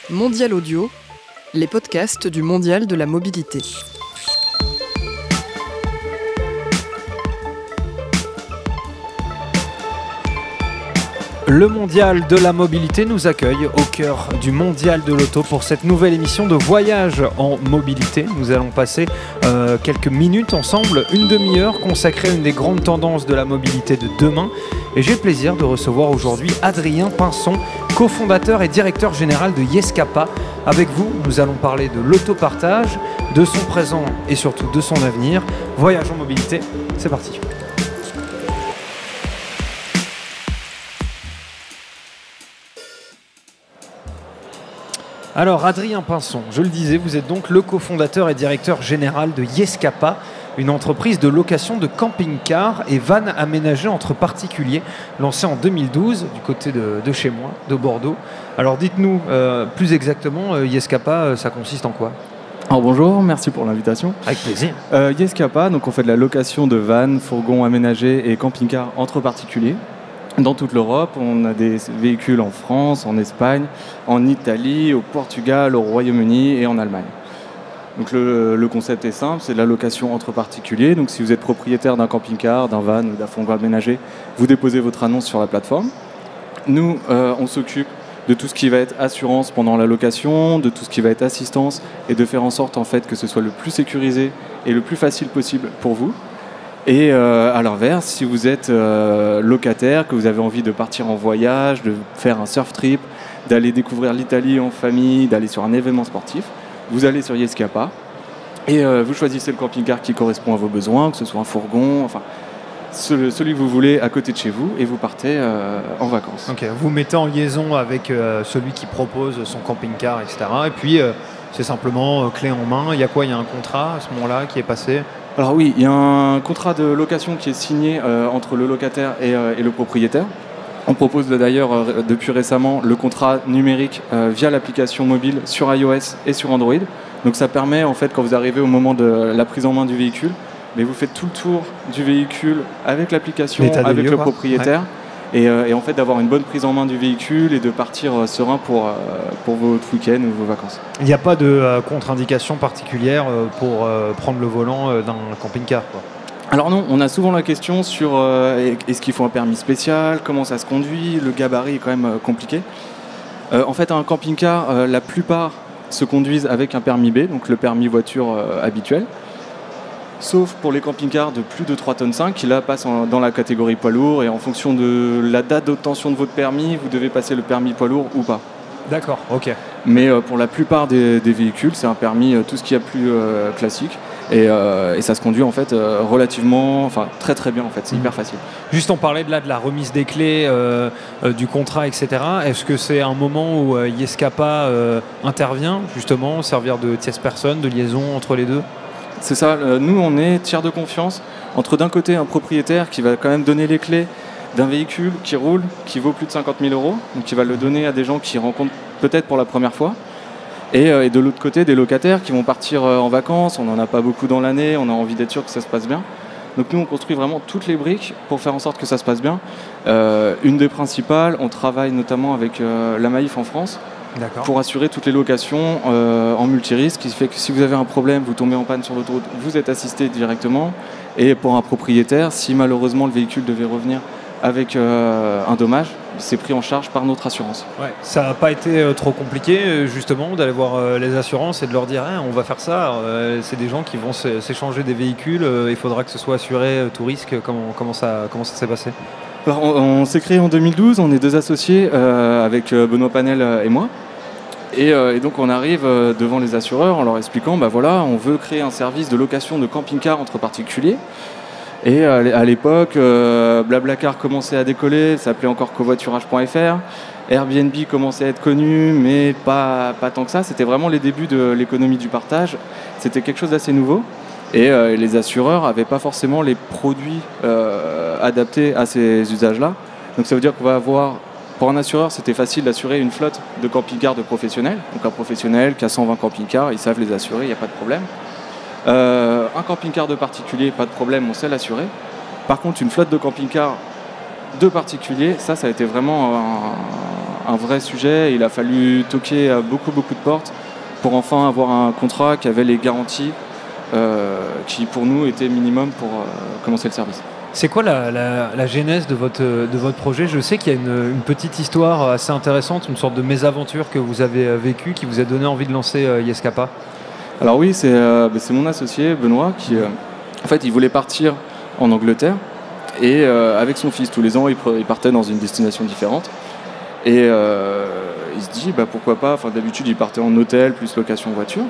Mondial Audio, les podcasts du Mondial de la mobilité. Le Mondial de la mobilité nous accueille au cœur du Mondial de l'auto pour cette nouvelle émission de voyage en mobilité. Nous allons passer quelques minutes ensemble, une demi-heure consacrée à une des grandes tendances de la mobilité de demain. Et j'ai le plaisir de recevoir aujourd'hui Adrien Pinson, cofondateur et directeur général de Yescapa. Avec vous, nous allons parler de l'autopartage, de son présent et surtout de son avenir. Voyage en mobilité, c'est parti. Alors Adrien Pinson, je le disais, vous êtes donc le cofondateur et directeur général de Yescapa, une entreprise de location de camping-cars et vannes aménagées entre particuliers, lancée en 2012 du côté de chez moi, de Bordeaux. Alors dites-nous plus exactement, Yescapa, ça consiste en quoi ? Alors bonjour, merci pour l'invitation. Avec plaisir. Yescapa, donc on fait de la location de vannes, fourgons aménagés et camping-cars entre particuliers. Dans toute l'Europe, on a des véhicules en France, en Espagne, en Italie, au Portugal, au Royaume-Uni et en Allemagne. Donc le concept est simple, c'est de la location entre particuliers. Donc si vous êtes propriétaire d'un camping-car, d'un van ou d'un fourgon aménagé, vous déposez votre annonce sur la plateforme. Nous, on s'occupe de tout ce qui va être assurance pendant la location, de tout ce qui va être assistance et de faire en sorte en fait que ce soit le plus sécurisé et le plus facile possible pour vous. Et à l'inverse, si vous êtes locataire, que vous avez envie de partir en voyage, de faire un surf trip, d'aller découvrir l'Italie en famille, d'aller sur un événement sportif, vous allez sur Yescapa et vous choisissez le camping-car qui correspond à vos besoins, que ce soit un fourgon, enfin celui que vous voulez à côté de chez vous, et vous partez en vacances. Ok, vous mettez en liaison avec celui qui propose son camping-car, etc. Et puis c'est simplement clé en main. Il y a quoi ? Il y a un contrat à ce moment-là qui est passé ? Alors oui, il y a un contrat de location qui est signé entre le locataire et le propriétaire. On propose d'ailleurs depuis récemment le contrat numérique via l'application mobile sur iOS et sur Android. Donc ça permet en fait, quand vous arrivez au moment de la prise en main du véhicule, mais vous faites tout le tour du véhicule avec l'application, avec le propriétaire. Ouais. Et en fait d'avoir une bonne prise en main du véhicule et de partir serein pour votre week-end ou vos vacances. Il n'y a pas de contre-indication particulière pour prendre le volant d'un camping-car, quoi. Alors non, on a souvent la question sur est-ce qu'il faut un permis spécial, comment ça se conduit, le gabarit est quand même compliqué. En fait, un camping-car, la plupart se conduisent avec un permis B, donc le permis voiture habituel. Sauf pour les camping-cars de plus de 3,5 tonnes qui là passent dans la catégorie poids lourd, et en fonction de la date d'obtention de votre permis, vous devez passer le permis poids lourd ou pas. D'accord, ok. Mais pour la plupart des véhicules, c'est un permis tout ce qu'il y a plus classique, et ça se conduit en fait relativement, enfin très très bien en fait, c'est hyper facile. Juste on parlait de la remise des clés, du contrat, etc. Est-ce que c'est un moment où Yescapa intervient justement, servir de tierce personne, de liaison entre les deux ? C'est ça, nous on est tiers de confiance entre d'un côté un propriétaire qui va quand même donner les clés d'un véhicule qui roule, qui vaut plus de 50 000 €, donc qui va le donner à des gens qui rencontrent peut-être pour la première fois, et de l'autre côté des locataires qui vont partir en vacances, on n'en a pas beaucoup dans l'année, on a envie d'être sûr que ça se passe bien. Donc nous on construit vraiment toutes les briques pour faire en sorte que ça se passe bien. Une des principales, on travaille notamment avec la Maïf en France. D'accord. Pour assurer toutes les locations en multirisque, ce qui fait que si vous avez un problème, vous tombez en panne sur l'autoroute, vous êtes assisté directement. Et pour un propriétaire, si malheureusement le véhicule devait revenir avec un dommage, c'est pris en charge par notre assurance. Ouais. Ça n'a pas été trop compliqué justement d'aller voir les assurances et de leur dire on va faire ça. C'est des gens qui vont s'échanger des véhicules, il faudra que ce soit assuré tout risque. Comment ça s'est passé ? Alors, on s'est créé en 2012, on est deux associés avec Benoît Panel et moi. Et donc on arrive devant les assureurs en leur expliquant voilà, on veut créer un service de location de camping-car entre particuliers. Et à l'époque, Blablacar commençait à décoller, ça s'appelait encore covoiturage.fr. Airbnb commençait à être connu, mais pas tant que ça. C'était vraiment les débuts de l'économie du partage. C'était quelque chose d'assez nouveau. Et les assureurs n'avaient pas forcément les produits adaptés à ces usages-là. Donc ça veut dire qu'on va avoir... Pour un assureur, c'était facile d'assurer une flotte de camping-cars de professionnels. Donc un professionnel qui a 120 camping-cars, ils savent les assurer, il n'y a pas de problème. Un camping-car de particulier, pas de problème, on sait l'assurer. Par contre, une flotte de camping-cars de particuliers, ça a été vraiment un vrai sujet. Il a fallu toquer à beaucoup de portes pour enfin avoir un contrat qui avait les garanties qui pour nous étaient minimum pour commencer le service. C'est quoi la genèse de votre projet? Je sais qu'il y a une petite histoire assez intéressante, une sorte de mésaventure que vous avez vécue qui vous a donné envie de lancer Yescapa. Alors oui, c'est mon associé Benoît qui en fait il voulait partir en Angleterre et avec son fils tous les ans il partait dans une destination différente et il se dit pourquoi pas, d'habitude il partait en hôtel plus location voiture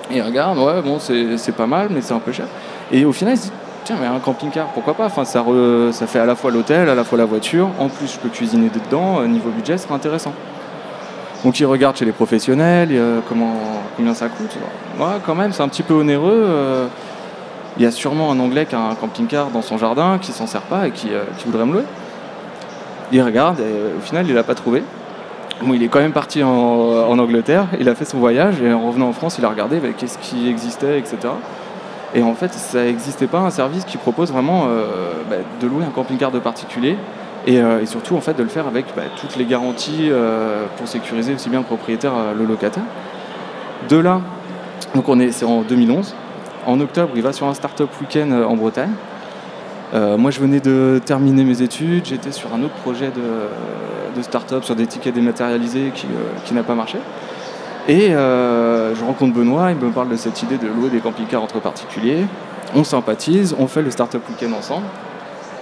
et il regarde, ouais bon c'est pas mal mais c'est un peu cher et au final il se dit tiens mais un camping-car pourquoi pas, ça fait à la fois l'hôtel, à la fois la voiture, en plus je peux cuisiner dedans, niveau budget ce sera intéressant. Donc il regarde chez les professionnels, combien ça coûte. Ouais, quand même, c'est un petit peu onéreux. Il y a sûrement un Anglais qui a un camping-car dans son jardin, qui s'en sert pas et qui voudrait me louer. Il regarde et au final, il l'a pas trouvé. Bon, il est quand même parti en Angleterre, il a fait son voyage et en revenant en France, il a regardé qu'est-ce qui existait, etc. Et en fait, ça n'existait pas un service qui propose vraiment de louer un camping-car de particulier. Et surtout en fait de le faire avec toutes les garanties pour sécuriser aussi bien le propriétaire le locataire. De là, donc c'est en 2011. En octobre, il va sur un start-up week-end en Bretagne. Moi, je venais de terminer mes études. J'étais sur un autre projet de start-up sur des tickets dématérialisés qui n'a pas marché. Et je rencontre Benoît. Il me parle de cette idée de louer des camping-cars entre particuliers. On sympathise, on fait le start-up week-end ensemble.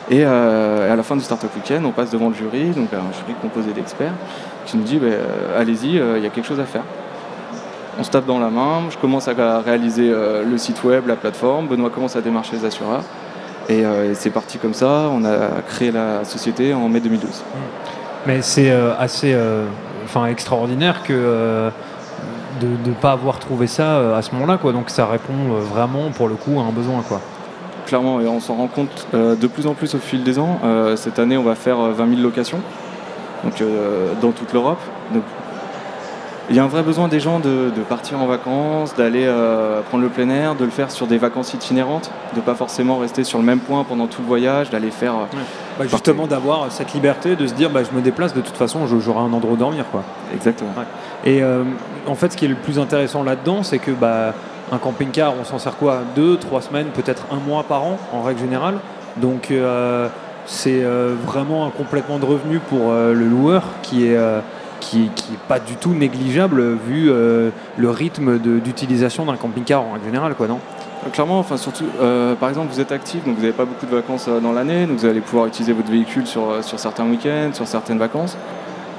Et à la fin du Startup Weekend, on passe devant le jury, donc un jury composé d'experts, qui nous dit allez-y, il y a quelque chose à faire. On se tape dans la main, je commence à réaliser le site web, la plateforme, Benoît commence à démarcher les assureurs, et c'est parti comme ça, on a créé la société en mai 2012. Mais c'est assez extraordinaire que de ne pas avoir trouvé ça à ce moment-là, quoi. Donc ça répond vraiment pour le coup à un besoin, quoi. Clairement, et on s'en rend compte de plus en plus au fil des ans. Cette année, on va faire 20 000 locations donc, dans toute l'Europe. Donc, il y a un vrai besoin des gens de partir en vacances, d'aller prendre le plein air, de le faire sur des vacances itinérantes, de ne pas forcément rester sur le même point pendant tout le voyage, d'aller faire... justement d'avoir cette liberté de se dire je me déplace, de toute façon j'aurai un endroit où dormir, quoi. Exactement. Ouais. Et en fait, ce qui est le plus intéressant là-dedans, c'est que... un camping-car, on s'en sert quoi? 2-3 semaines, peut-être un mois par an, en règle générale. Donc c'est vraiment un complément de revenu pour le loueur qui est pas du tout négligeable vu le rythme d'utilisation d'un camping-car en règle générale, quoi, non? Clairement, surtout, par exemple, vous êtes actif, donc vous n'avez pas beaucoup de vacances dans l'année, donc vous allez pouvoir utiliser votre véhicule sur certains week-ends, sur certaines vacances.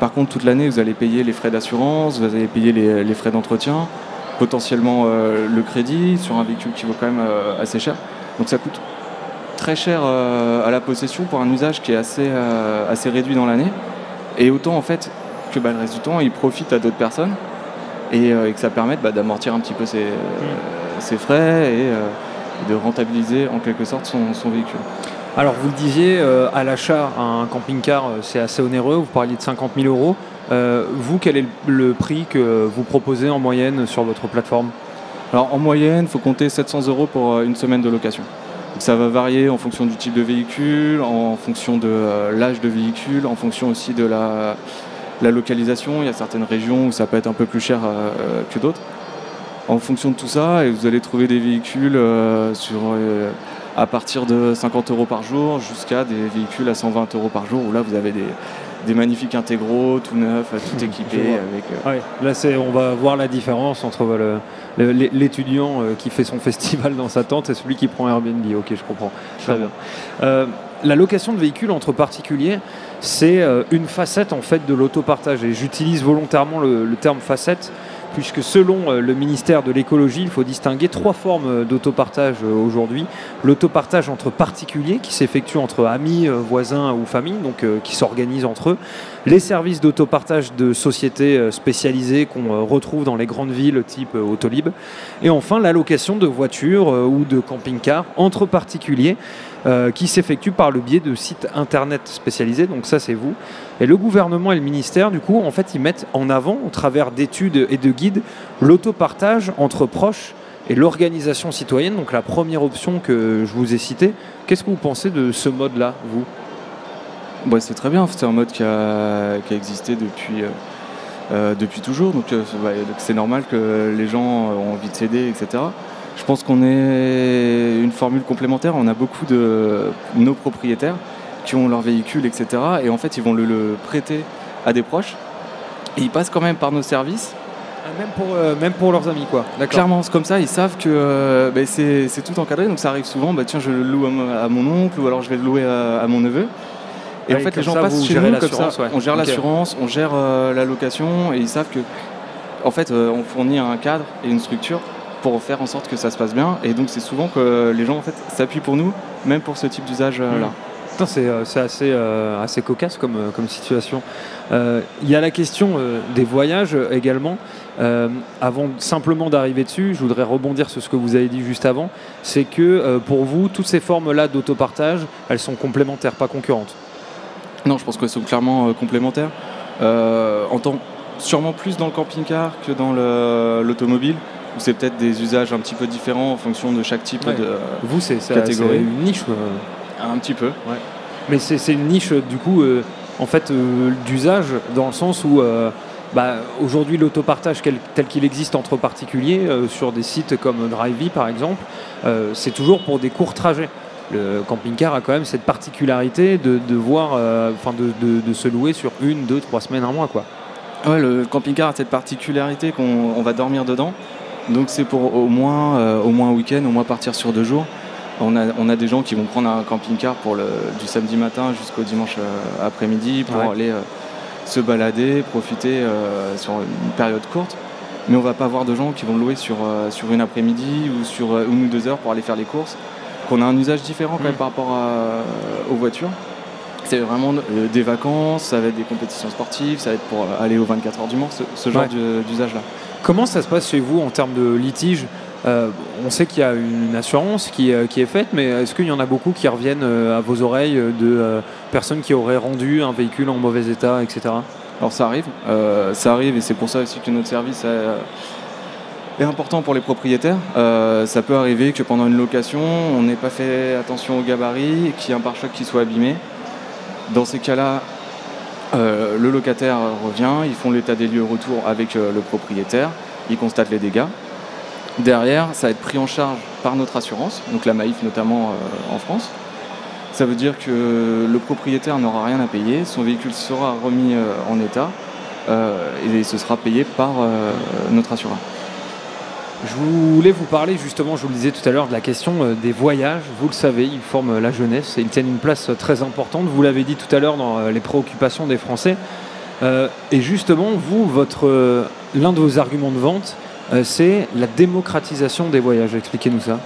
Par contre, toute l'année, vous allez payer les frais d'assurance, vous allez payer les frais d'entretien, potentiellement le crédit sur un véhicule qui vaut quand même assez cher. Donc ça coûte très cher à la possession pour un usage qui est assez réduit dans l'année. Et autant en fait que le reste du temps, il profite à d'autres personnes et que ça permette d'amortir un petit peu ses frais et de rentabiliser en quelque sorte son véhicule. Alors vous le disiez, à l'achat, un camping-car, c'est assez onéreux, vous parliez de 50 000 €. Vous, quel est le prix que vous proposez en moyenne sur votre plateforme? Alors en moyenne, il faut compter 700 € pour une semaine de location. Donc, ça va varier en fonction du type de véhicule, en fonction de l'âge de véhicule, en fonction aussi de la localisation. Il y a certaines régions où ça peut être un peu plus cher que d'autres. En fonction de tout ça, et vous allez trouver des véhicules à partir de 50 € par jour jusqu'à des véhicules à 120 € par jour, où là vous avez des magnifiques intégraux, tout neufs, tout équipés. Là, on va voir la différence entre l'étudiant qui fait son festival dans sa tente et celui qui prend Airbnb. Ok, je comprends. Très bien. La location de véhicules entre particuliers, c'est une facette en fait de l'autopartage. Et j'utilise volontairement le terme facette, puisque selon le ministère de l'écologie, il faut distinguer 3 formes d'autopartage aujourd'hui. L'autopartage entre particuliers, qui s'effectue entre amis, voisins ou familles, donc qui s'organisent entre eux. Les services d'autopartage de sociétés spécialisées qu'on retrouve dans les grandes villes type Autolib. Et enfin, la location de voitures ou de camping-cars entre particuliers, qui s'effectue par le biais de sites internet spécialisés, donc ça c'est vous. Et le gouvernement et le ministère, du coup, en fait, ils mettent en avant, au travers d'études et de guides, l'autopartage entre proches et l'organisation citoyenne, donc la première option que je vous ai citée. Qu'est-ce que vous pensez de ce mode-là, vous ? Bah, c'est très bien, c'est un mode qui a existé depuis toujours, donc c'est normal que les gens ont envie de s'aider, etc. Je pense qu'on est une formule complémentaire. On a beaucoup de nos propriétaires qui ont leur véhicule, etc. Et en fait, ils vont le prêter à des proches. Et ils passent quand même par nos services. Même pour leurs amis, quoi. D'accord. Clairement, c'est comme ça. Ils savent que c'est tout encadré. Donc ça arrive souvent, tiens, je le loue à mon oncle ou alors je vais le louer à mon neveu. Et en fait, les gens passent chez nous comme ça. Ouais. On gère l'assurance, on gère la location. Et ils savent que, en fait, on fournit un cadre et une structure pour faire en sorte que ça se passe bien. Et donc c'est souvent que les gens en fait s'appuient pour nous, même pour ce type d'usage là. C'est assez cocasse comme situation. Il y a la question des voyages également. Avant simplement d'arriver dessus, je voudrais rebondir sur ce que vous avez dit juste avant. C'est que pour vous, toutes ces formes-là d'autopartage, elles sont complémentaires, pas concurrentes. Non, je pense qu'elles sont clairement complémentaires. En temps sûrement plus dans le camping-car que dans l'automobile. C'est peut-être des usages un petit peu différents en fonction de chaque type de catégorie. C'est une niche. Un petit peu. Ouais. Mais c'est une niche du coup, d'usage dans le sens où aujourd'hui l'autopartage tel qu'il existe entre particuliers sur des sites comme Drivey par exemple, c'est toujours pour des courts trajets. Le camping-car a quand même cette particularité de se louer sur 1, 2, 3 semaines, un mois, quoi. Ouais, le camping-car a cette particularité qu'on va dormir dedans. Donc c'est pour au moins un week-end, au moins partir sur 2 jours. On a des gens qui vont prendre un camping-car du samedi matin jusqu'au dimanche après-midi pour aller se balader, profiter sur une période courte. Mais on ne va pas avoir de gens qui vont louer sur une après-midi ou sur 1 ou 2 heures pour aller faire les courses. Qu'on a un usage différent quand même par rapport aux voitures. C'est vraiment des vacances, ça va être des compétitions sportives, ça va être pour aller aux 24 heures du Mans, ce genre d'usage-là. Comment ça se passe chez vous en termes de litige ? On sait qu'il y a une assurance qui est faite, mais est-ce qu'il y en a beaucoup qui reviennent à vos oreilles de personnes qui auraient rendu un véhicule en mauvais état, etc. Alors ça arrive et c'est pour ça aussi que notre service est important pour les propriétaires. Ça peut arriver que pendant une location, on n'ait pas fait attention au gabarit et qu'il y ait un pare-choc qui soit abîmé. Dans ces cas-là, le locataire revient, ils font l'état des lieux retour avec le propriétaire, ils constatent les dégâts. Derrière, ça va être pris en charge par notre assurance, donc la Maïf notamment en France. Ça veut dire que le propriétaire n'aura rien à payer, son véhicule sera remis en état et ce sera payé par notre assureur. Je voulais vous parler justement, je vous le disais tout à l'heure, de la question des voyages. Vous le savez, ils forment la jeunesse et ils tiennent une place très importante. Vous l'avez dit tout à l'heure dans les préoccupations des Français. Et justement, vous, l'un de vos arguments de vente, c'est la démocratisation des voyages. Expliquez-nous ça.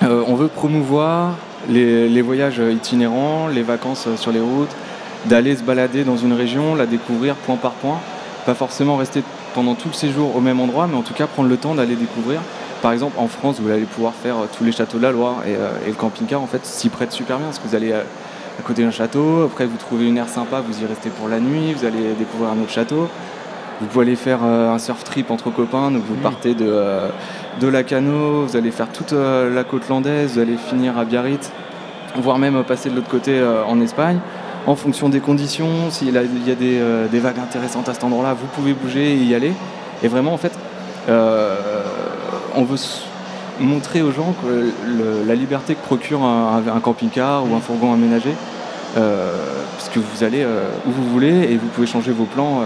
On veut promouvoir les voyages itinérants, les vacances sur les routes, d'aller se balader dans une région, la découvrir point par point, pas forcément rester pendant tout le séjour au même endroit, mais en tout cas prendre le temps d'aller découvrir. Par exemple, en France, vous allez pouvoir faire tous les châteaux de la Loire et le camping-car en fait s'y prête super bien parce que vous allez à côté d'un château, après vous trouvez une aire sympa, vous y restez pour la nuit, vous allez découvrir un autre château. Vous pouvez aller faire un surf trip entre copains, donc vous partez de Lacanau, vous allez faire toute la côte landaise, vous allez finir à Biarritz, voire même passer de l'autre côté en Espagne. En fonction des conditions, s'il y a des vagues intéressantes à cet endroit-là, vous pouvez bouger et y aller. Et vraiment, en fait, on veut montrer aux gens que la liberté que procure un camping-car ou un fourgon aménagé, puisque vous allez où vous voulez et vous pouvez changer vos plans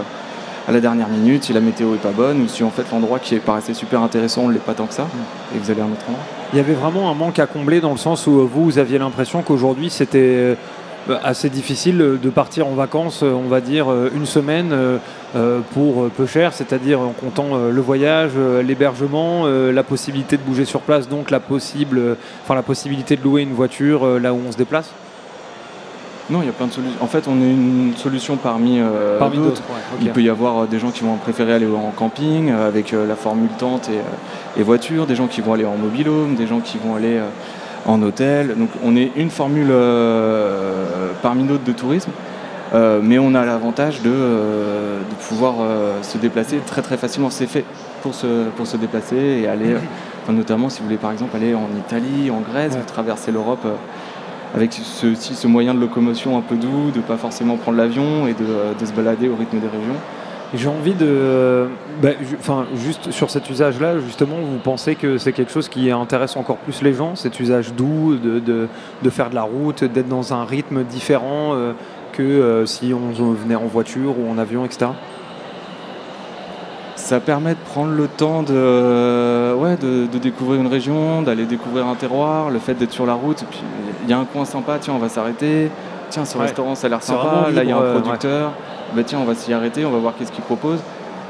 à la dernière minute si la météo est pas bonne ou si en fait l'endroit qui paraissait super intéressant ne l'est pas tant que ça et vous allez à un autre endroit. Il y avait vraiment un manque à combler dans le sens où vous aviez l'impression qu'aujourd'hui c'était assez difficile de partir en vacances, on va dire une semaine pour peu cher, c'est-à-dire en comptant le voyage, l'hébergement, la possibilité de bouger sur place, donc la possibilité de louer une voiture là où on se déplace. Non, il y a plein de solutions. En fait, on est une solution parmi d'autres. Ouais, okay. Il peut y avoir des gens qui vont préférer aller en camping avec la formule tente et voiture, des gens qui vont aller en mobil-home, des gens qui vont aller en hôtel. Donc on est une formule parmi d'autres de tourisme, mais on a l'avantage de pouvoir se déplacer très très facilement. C'est fait pour se déplacer et aller, notamment si vous voulez par exemple aller en Italie, en Grèce, vous traversez l'Europe avec ce moyen de locomotion un peu doux, de ne pas forcément prendre l'avion et de se balader au rythme des régions. J'ai envie de... juste sur cet usage-là, justement, vous pensez que c'est quelque chose qui intéresse encore plus les gens, cet usage doux, de faire de la route, d'être dans un rythme différent que si on venait en voiture ou en avion, etc. Ça permet de prendre le temps de découvrir une région, d'aller découvrir un terroir, le fait d'être sur la route. Et puis il y a un coin sympa, tiens, on va s'arrêter. Tiens, ce restaurant, ça a l'air sympa. Là, il y a un producteur. Bah, tiens, on va s'y arrêter, on va voir qu'est-ce qu'il propose.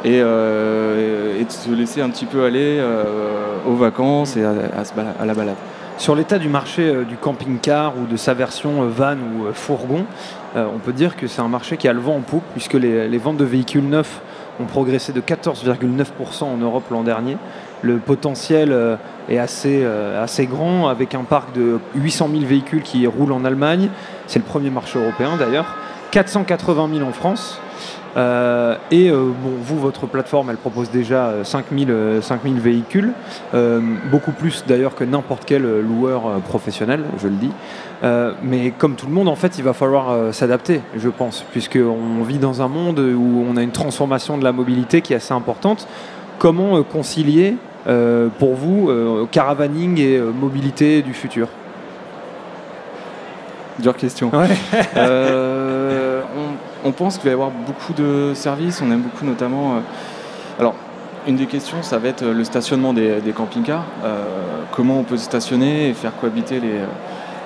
Et de se laisser un petit peu aller aux vacances et à la balade. Sur l'état du marché du camping-car ou de sa version van ou fourgon, on peut dire que c'est un marché qui a le vent en poupe, puisque les ventes de véhicules neufs ont progressé de 14,9% en Europe l'an dernier. Le potentiel est assez grand, avec un parc de 800 000 véhicules qui roulent en Allemagne. C'est le premier marché européen d'ailleurs. 480 000 en France. Vous, votre plateforme, elle propose déjà 5000 véhicules, beaucoup plus d'ailleurs que n'importe quel loueur professionnel, je le dis. Mais comme tout le monde, en fait, il va falloir s'adapter, je pense, puisqu'on vit dans un monde où on a une transformation de la mobilité qui est assez importante. Comment concilier, pour vous, caravaning et mobilité du futur ? Dure question. Ouais. On pense qu'il va y avoir beaucoup de services. On aime beaucoup notamment... alors, une des questions, ça va être le stationnement des camping-cars. Comment on peut stationner et faire cohabiter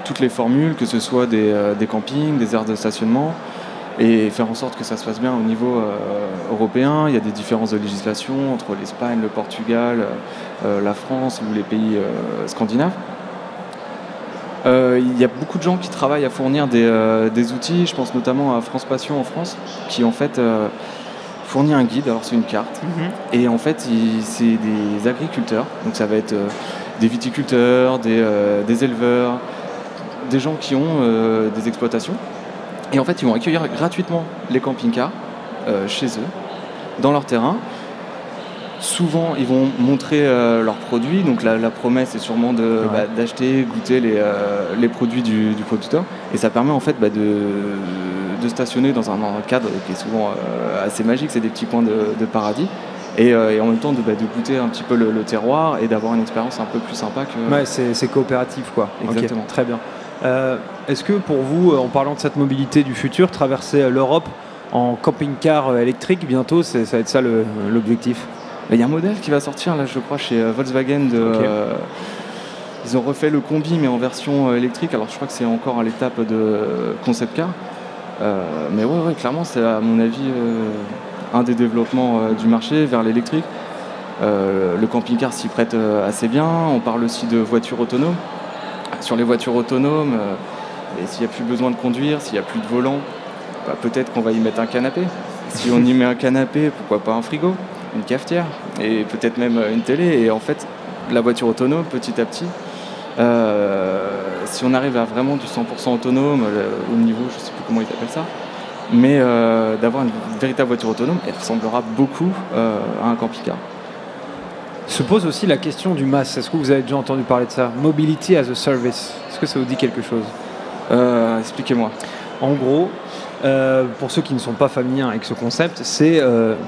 toutes les formules, que ce soit des campings, des aires de stationnement, et faire en sorte que ça se passe bien au niveau européen. Il y a des différences de législation entre l'Espagne, le Portugal, la France ou les pays scandinaves. Il y a beaucoup de gens qui travaillent à fournir des outils. Je pense notamment à France Passion en France, qui en fait fournit un guide. Alors c'est une carte, et en fait c'est des agriculteurs. Donc ça va être des viticulteurs, des éleveurs, des gens qui ont des exploitations. Et en fait ils vont accueillir gratuitement les camping-cars chez eux, dans leur terrain. Souvent, ils vont montrer leurs produits. Donc la promesse est sûrement d'acheter, goûter les produits du producteur. Et ça permet en fait de stationner dans un cadre qui est souvent assez magique. C'est des petits coins de paradis. Et en même temps de goûter un petit peu le terroir et d'avoir une expérience un peu plus sympa que... Ouais, c'est coopératif, quoi. Exactement. Okay, très bien. Est-ce que pour vous, en parlant de cette mobilité du futur, traverser l'Europe en camping-car électrique bientôt, ça va être ça l'objectif ? Il y a un modèle qui va sortir, là, je crois, chez Volkswagen. Ils ont refait le combi, mais en version électrique. Alors, je crois que c'est encore à l'étape de concept car. Mais ouais, clairement, c'est à mon avis un des développements du marché vers l'électrique. Le camping-car s'y prête assez bien. On parle aussi de voitures autonomes. Sur les voitures autonomes, et s'il n'y a plus besoin de conduire, s'il n'y a plus de volant, peut-être qu'on va y mettre un canapé. Si on y met un canapé, pourquoi pas un frigo, une cafetière et peut-être même une télé. Et en fait, la voiture autonome, petit à petit, si on arrive à vraiment du 100% autonome, au niveau, je ne sais plus comment ils appellent ça, mais d'avoir une véritable voiture autonome, elle ressemblera beaucoup à un camping-car. Se pose aussi la question du MaaS. Est-ce que vous avez déjà entendu parler de ça ? Mobility as a Service. Est-ce que ça vous dit quelque chose ? Expliquez-moi. En gros, pour ceux qui ne sont pas familiers avec ce concept, c'est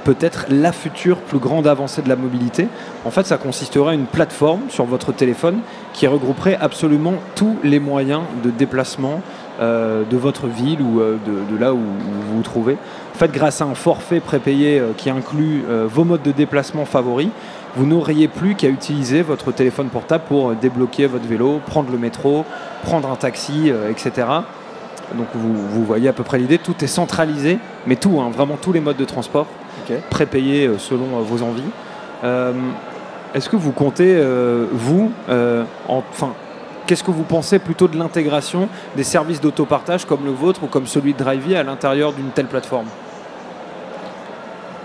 peut-être la future plus grande avancée de la mobilité. En fait, ça consisterait à une plateforme sur votre téléphone qui regrouperait absolument tous les moyens de déplacement de votre ville ou de là où vous vous trouvez. En fait, grâce à un forfait prépayé qui inclut vos modes de déplacement favoris, vous n'auriez plus qu'à utiliser votre téléphone portable pour débloquer votre vélo, prendre le métro, prendre un taxi, etc. Donc vous voyez à peu près l'idée, tout est centralisé, mais tout, vraiment tous les modes de transport, prépayés selon vos envies. Est-ce que vous comptez, qu'est-ce que vous pensez plutôt de l'intégration des services d'autopartage comme le vôtre ou comme celui de Drivey à l'intérieur d'une telle plateforme ?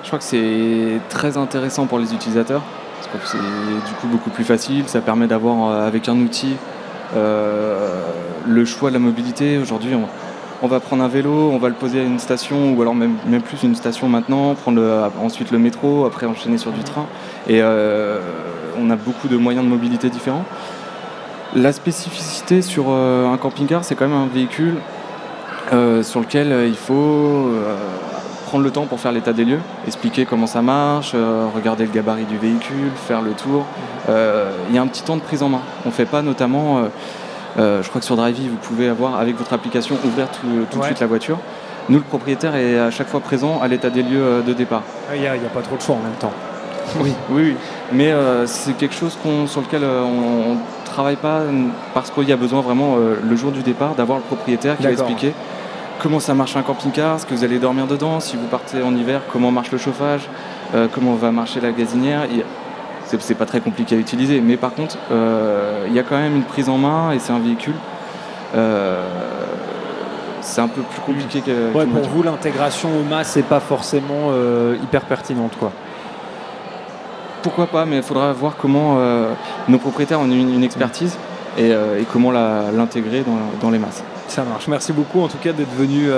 Je crois que c'est très intéressant pour les utilisateurs, parce que c'est du coup beaucoup plus facile, ça permet d'avoir avec un outil le choix de la mobilité. Aujourd'hui, on va prendre un vélo, on va le poser à une station, ou alors même plus une station maintenant, prendre ensuite le métro, après enchaîner sur du train. Et on a beaucoup de moyens de mobilité différents. La spécificité sur un camping-car, c'est quand même un véhicule sur lequel il faut prendre le temps pour faire l'état des lieux, expliquer comment ça marche, regarder le gabarit du véhicule, faire le tour. Il y a un petit temps de prise en main. On ne fait pas notamment, je crois que sur Drivey, vous pouvez avoir avec votre application ouvrir tout de suite la voiture. Nous, le propriétaire est à chaque fois présent à l'état des lieux de départ. Il n'y a pas trop de choix en même temps. Oui. Mais c'est quelque chose sur lequel on ne travaille pas parce qu'il y a besoin vraiment, le jour du départ, d'avoir le propriétaire qui va expliquer comment ça marche un camping-car, ce que vous allez dormir dedans, si vous partez en hiver, comment marche le chauffage, comment va marcher la gazinière. C'est pas très compliqué à utiliser, mais par contre, il y a quand même une prise en main et c'est un véhicule. C'est un peu plus compliqué que. Pour vous, l'intégration au mât, c'est pas forcément hyper pertinente, quoi. Pourquoi pas, mais il faudra voir comment nos propriétaires ont une expertise et comment l'intégrer dans les masses. Ça marche. Merci beaucoup en tout cas d'être venu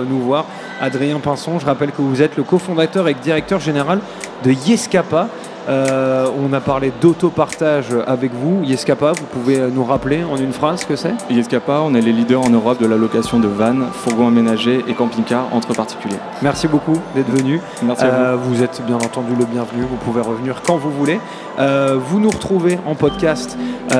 nous voir. Adrien Pinson, je rappelle que vous êtes le cofondateur et directeur général de Yescapa. On a parlé d'autopartage avec vous. Yescapa, vous pouvez nous rappeler en une phrase ce que c'est ? Yescapa, on est les leaders en Europe de la location de vannes, fourgons aménagés et camping-cars entre particuliers. Merci beaucoup d'être venu. Merci à vous. Vous êtes bien entendu le bienvenu. Vous pouvez revenir quand vous voulez. Vous nous retrouvez en podcast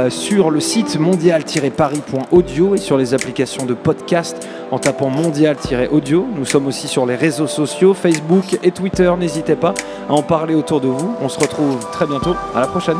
sur le site mondial-paris.audio et sur les applications de podcast en tapant mondial-audio. Nous sommes aussi sur les réseaux sociaux, Facebook et Twitter. N'hésitez pas à en parler autour de vous. On se retrouve très bientôt. À la prochaine.